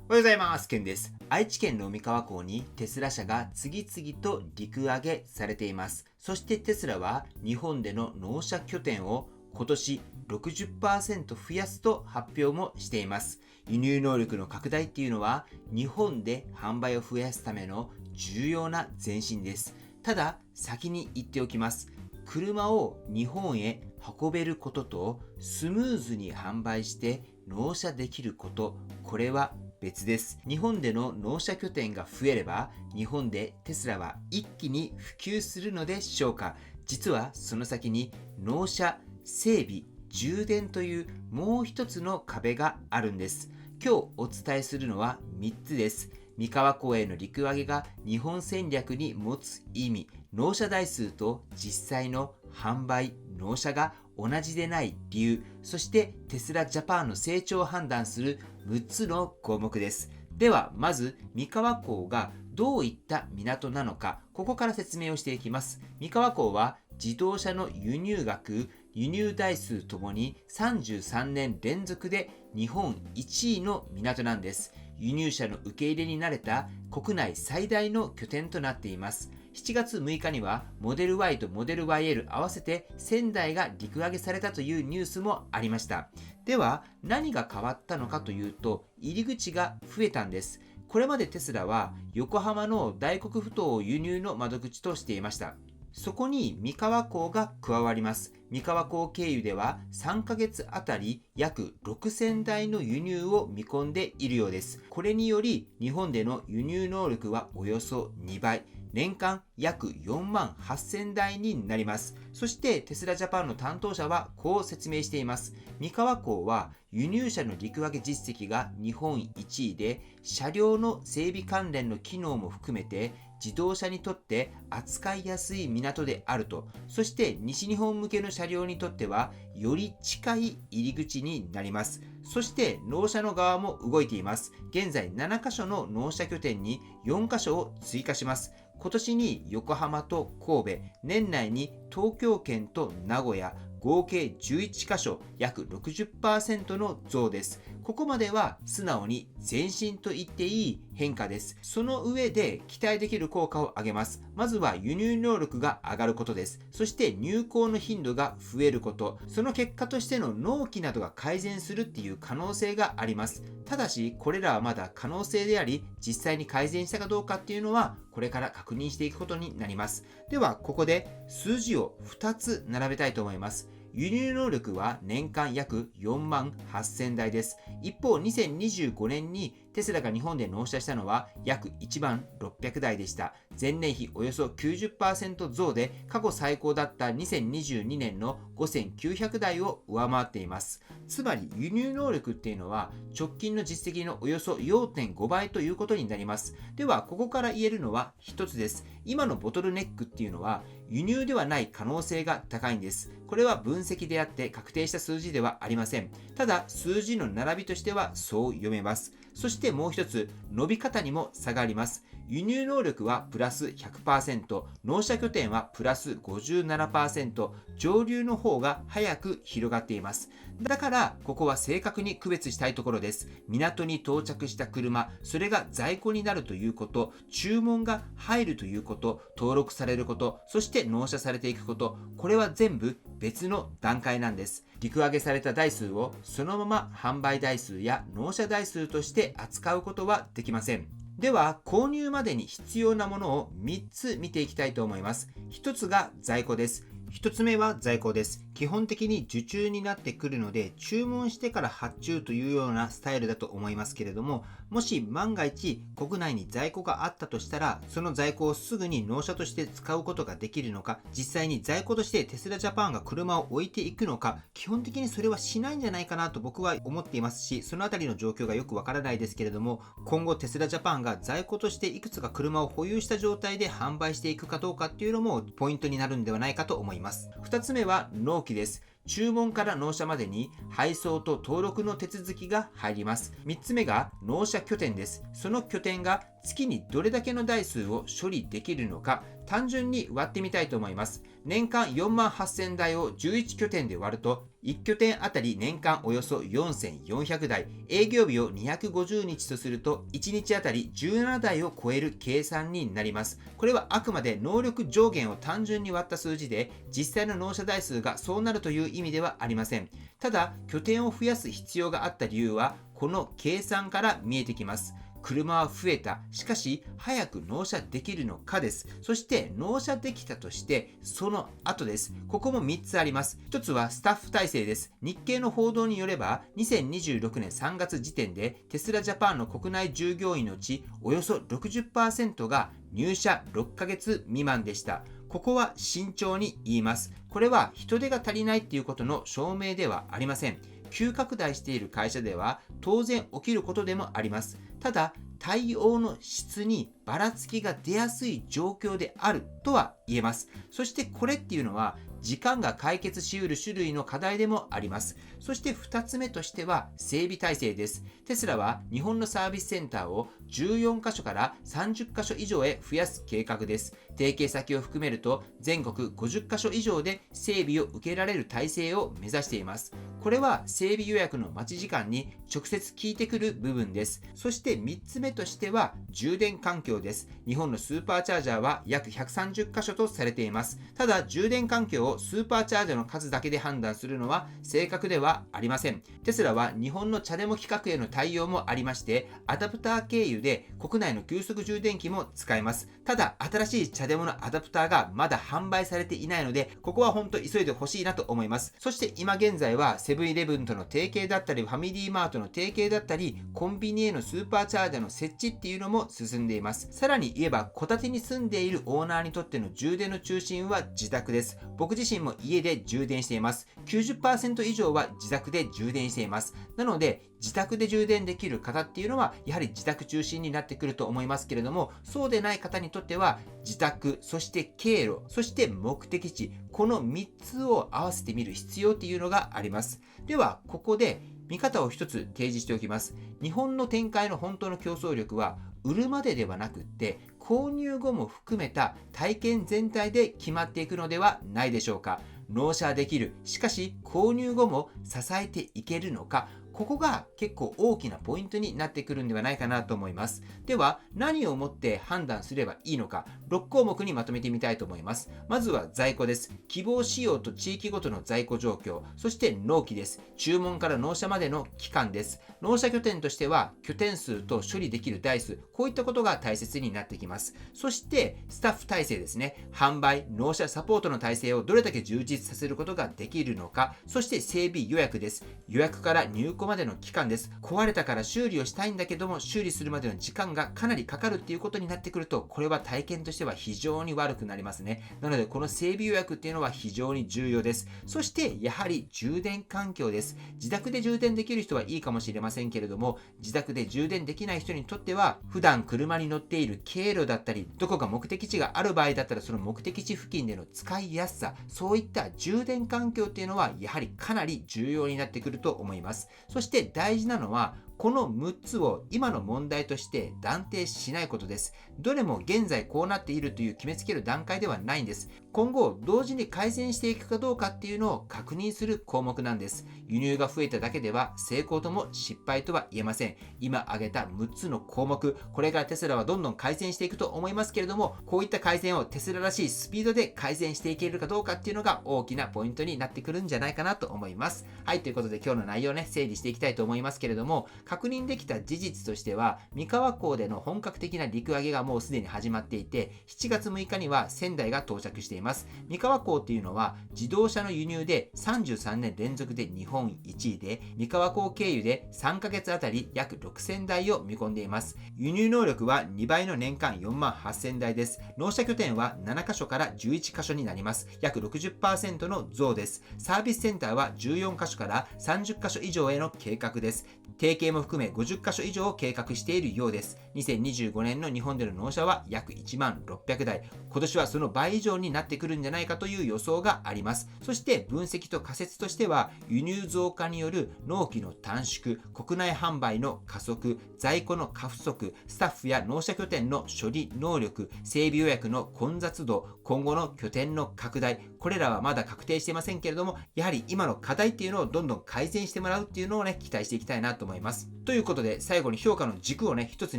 おはようございます。ケンです。愛知県の三河港にテスラ車が次々と陸揚げされています。そしてテスラは日本での納車拠点を今年60%増やすと発表もしています。輸入能力の拡大っていうのは日本で販売を増やすための重要な前進です。ただ先に言っておきます。車を日本へ運べることとスムーズに販売して納車できること、これは別です。日本での納車拠点が増えれば、日本でテスラは一気に普及するのでしょうか。実はその先に納車、整備、充電というもう一つの壁があるんです。今日お伝えするのは3つです。三河港への陸揚げが日本戦略に持つ意味、納車台数と実際の販売、納車が同じでない理由、そしてテスラジャパンの成長を判断する6つの項目です。ではまず三河港がどういった港なのか、ここから説明をしていきます。三河港は自動車の輸入額、輸入台数ともに33年連続で日本1位の港なんです。輸入車の受け入れに慣れた国内最大の拠点となっています。7月6日にはモデル Y とモデル YL 合わせて1000台が陸揚げされたというニュースもありました。では何が変わったのかというと、入り口が増えたんです。これまでテスラは横浜の大黒ふ頭を輸入の窓口としていました。そこに三河港が加わります。三河港経由では3ヶ月あたり約6000台の輸入を見込んでいるようです。これにより日本での輸入能力はおよそ2倍。年間約4万8000台になります。そしてテスラジャパンの担当者はこう説明しています。三河港は輸入車の陸揚げ実績が日本1位で、車両の整備関連の機能も含めて自動車にとって扱いやすい港であると。そして西日本向けの車両にとってはより近い入り口になります。そして納車の側も動いています。現在7カ所の納車拠点に4カ所を追加します。今年に横浜と神戸、年内に東京圏と名古屋、合計11カ所、約 60% の増です。ここまでは素直に前進と言っていい変化です。その上で期待できる効果を上げます。まずは輸入能力が上がることです。そして入港の頻度が増えること、その結果としての納期などが改善するっていう可能性があります。ただしこれらはまだ可能性であり、実際に改善したかどうかっていうのはこれから確認していくことになります。ではここで数字を2つ並べたいと思います。輸入能力は年間約4万8000台です。一方、2025年にテスラが日本で納車したのは約1万600台でした。前年比およそ 90% 増で過去最高だった2022年の5900台を上回っています。つまり輸入能力っていうのは直近の実績のおよそ 4.5 倍ということになります。では、ここから言えるのは一つです。今のボトルネックっていうのは輸入ではない可能性が高いんです。これは分析であって確定した数字ではありません。ただ数字の並びとしてはそう読めます。そしてもう一つ、伸び方にも差があります。輸入能力はプラス 100%、納車拠点はプラス 57%、上流の方が早く広がっています。だからここは正確に区別したいところです。港に到着した車、それが在庫になるということ、注文が入るということ、登録されること、そして納車されていくこと、これは全部別の段階なんです。陸揚げされた台数をそのまま販売台数や納車台数として扱うことはできません。では購入までに必要なものを3つ見ていきたいと思います。1つが在庫です。1つ目は在庫です。基本的に受注になってくるので、注文してから発注というようなスタイルだと思いますけれども、もし万が一国内に在庫があったとしたら、その在庫をすぐに納車として使うことができるのか、実際に在庫としてテスラジャパンが車を置いていくのか、基本的にそれはしないんじゃないかなと僕は思っていますし、そのあたりの状況がよくわからないですけれども、今後テスラジャパンが在庫としていくつか車を保有した状態で販売していくかどうかっていうのもポイントになるんではないかと思います。2つ目は納期です。注文から納車までに配送と登録の手続きが入ります。3つ目が納車拠点です。その拠点が月にどれだけの台数を処理できるのか、単純に割ってみたいと思います。年間4万8000台を11拠点で割ると1拠点あたり年間およそ4400台、営業日を250日とすると1日あたり17台を超える計算になります。これはあくまで能力上限を単純に割った数字で、実際の納車台数がそうなるという意味ではありません。ただ、拠点を増やす必要があった理由は、この計算から見えてきます。車は増えた。しかし、早く納車できるのかです。そして、納車できたとして、その後です。ここも3つあります。1つはスタッフ体制です。日経の報道によれば、2026年3月時点で、テスラジャパンの国内従業員のうち、およそ 60% が入社6ヶ月未満でした。ここは慎重に言います。これは人手が足りないっていうことの証明ではありません。急拡大している会社では当然起きることでもあります。ただ、対応の質にばらつきが出やすい状況であるとは言えます。そしてこれっていうのは時間が解決しうる種類の課題でもあります。そして2つ目としては整備体制です。テスラは日本のサービスセンターを14カ所から30カ所以上へ増やす計画です。提携先を含めると全国50カ所以上で整備を受けられる体制を目指しています。これは整備予約の待ち時間に直接効いてくる部分です。そして3つ目としては充電環境です。日本のスーパーチャージャーは約130カ所とされています。ただ、充電環境をスーパーチャージャーの数だけで判断するのは正確ではありません。テスラは日本のチャデモ規格への対応もありまして、アダプター経由で国内の急速充電器も使えます。ただ、新しいチャデモのアダプターがまだ販売されていないので、ここは本当急いでほしいなと思います。そして今現在はセブンイレブンとの提携だったり、ファミリーマートの提携だったり、コンビニへのスーパーチャージャーの設置っていうのも進んでいます。さらに言えば、戸建てに住んでいるオーナーにとっての充電の中心は自宅です。僕自身も家で充電しています。90% 以上は自宅で充電しています。なので、自宅で充電できる方っていうのは、やはり自宅中心になってくると思いますけれども、そうでない方にとっては、自宅、そして経路、そして目的地、この3つを合わせてみる必要っていうのがあります。では、ここで見方を一つ提示しておきます。日本の展開の本当の競争力は、売るまでではなくって、購入後も含めた体験全体で決まっていくのではないでしょうか。納車できる、しかし購入後も支えていけるのか、ここが結構大きなポイントになってくるんではないかなと思います。では、何をもって判断すればいいのか、6項目にまとめてみたいと思います。まずは在庫です。希望仕様と地域ごとの在庫状況、そして納期です。注文から納車までの期間です。納車拠点としては、拠点数と処理できる台数、こういったことが大切になってきます。そして、スタッフ体制ですね。販売、納車、サポートの体制をどれだけ充実させることができるのか、そして整備予約です。予約から入庫までの期間です。壊れたから修理をしたいんだけども、修理するまでの時間がかなりかかるっていうことになってくると、これは体験としては非常に悪くなりますね。なので、この整備予約っていうのは非常に重要です。そして、やはり充電環境です。自宅で充電できる人はいいかもしれませんけれども、自宅で充電できない人にとっては、普段車に乗っている経路だったり、どこか目的地がある場合だったら、その目的地付近での使いやすさ、そういった充電環境っていうのは、やはりかなり重要になってくると思います。そして大事なのは、この6つを今の問題として断定しないことです。どれも現在こうなっているという決めつける段階ではないんです。今後、同時に改善していくかどうかっていうのを確認する項目なんです。輸入が増えただけでは成功とも失敗とは言えません。今挙げた6つの項目、これからテスラはどんどん改善していくと思いますけれども、こういった改善をテスラらしいスピードで改善していけるかどうかっていうのが大きなポイントになってくるんじゃないかなと思います。はい、ということで今日の内容をね、整理していきたいと思いますけれども、確認できた事実としては、三河港での本格的な陸揚げがもうすでに始まっていて、7月6日には仙台が到着しています。三河港っていうのは自動車の輸入で33年連続で日本1位で、三河港経由で3ヶ月あたり約6000台を見込んでいます。輸入能力は2倍の年間4万8000台です。納車拠点は7カ所から11カ所になります。約 60% の増です。サービスセンターは14カ所から30カ所以上への計画です。提携も含め50カ所以上を計画しているようです。2025年の日本での納車は約1万600台。今年はその倍以上になってってくるんじゃないかという予想があります。そして分析と仮説としては、輸入増加による納期の短縮、国内販売の加速、在庫の過不足、スタッフや納車拠点の処理能力、整備予約の混雑度、今後の拠点の拡大、これらはまだ確定していませんけれども、やはり今の課題っていうのをどんどん改善してもらうっていうのをね、期待していきたいなと思います。ということで、最後に評価の軸をね、一つ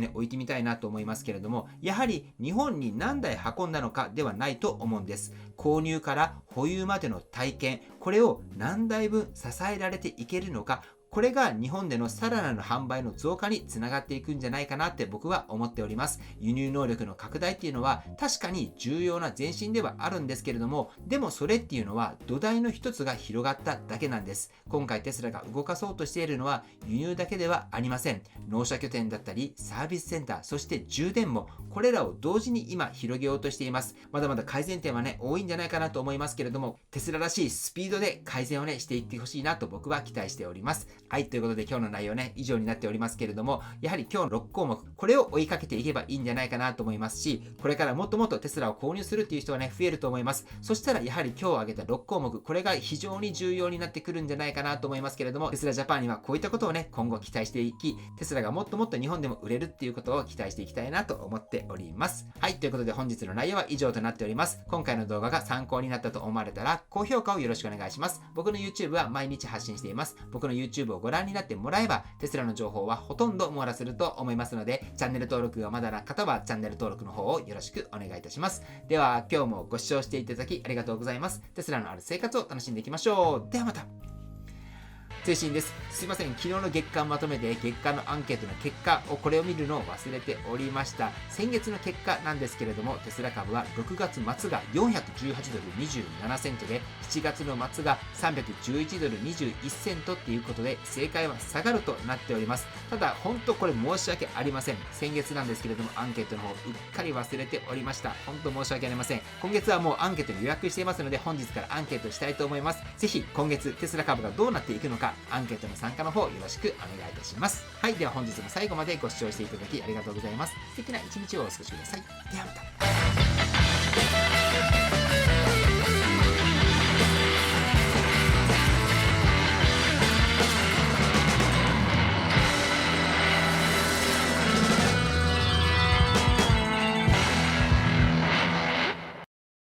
ね、置いてみたいなと思いますけれども、やはり日本に何台運んだのかではないと思うんです。購入から保有までの体験、これを何台分支えられていけるのか、これが日本でのさらなる販売の増加につながっていくんじゃないかなって僕は思っております。輸入能力の拡大っていうのは確かに重要な前進ではあるんですけれども、でもそれっていうのは土台の一つが広がっただけなんです。今回テスラが動かそうとしているのは輸入だけではありません。納車拠点だったりサービスセンター、そして充電も、これらを同時に今広げようとしています。まだまだ改善点はね、多いんじゃないかなと思いますけれども、テスラらしいスピードで改善をね、していってほしいなと僕は期待しております。はい、ということで今日の内容ね、以上になっておりますけれども、やはり今日の6項目、これを追いかけていけばいいんじゃないかなと思いますし、これからもっともっとテスラを購入するっていう人はね、増えると思います。そしたらやはり今日挙げた6項目、これが非常に重要になってくるんじゃないかなと思いますけれども、テスラジャパンにはこういったことをね、今後期待していき、テスラがもっともっと日本でも売れるっていうことを期待していきたいなと思っております。はい、ということで本日の内容は以上となっております。今回の動画が参考になったと思われたら、高評価をよろしくお願いします。僕の YouTube は毎日発信しています。僕の YouTube をご覧になってもらえば、テスラの情報はほとんど網羅すると思いますので、チャンネル登録がまだな方はチャンネル登録の方をよろしくお願いいたします。では今日もご視聴していただきありがとうございます。テスラのある生活を楽しんでいきましょう。ではまた。通信です。すいません。昨日の月間まとめで月間のアンケートの結果をこれを見るのを忘れておりました。先月の結果なんですけれども、テスラ株は6月末が418ドル27セントで、7月の末が311ドル21セントっていうことで、正解は下がるとなっております。ただ、本当これ申し訳ありません。先月なんですけれども、アンケートの方うっかり忘れておりました。本当申し訳ありません。今月はもうアンケートに予約していますので、本日からアンケートしたいと思います。ぜひ今月テスラ株がどうなっていくのか、アンケートの参加の方よろしくお願いいたします。はい、では本日も最後までご視聴していただきありがとうございます。素敵な一日をお過ごしください。ではまた。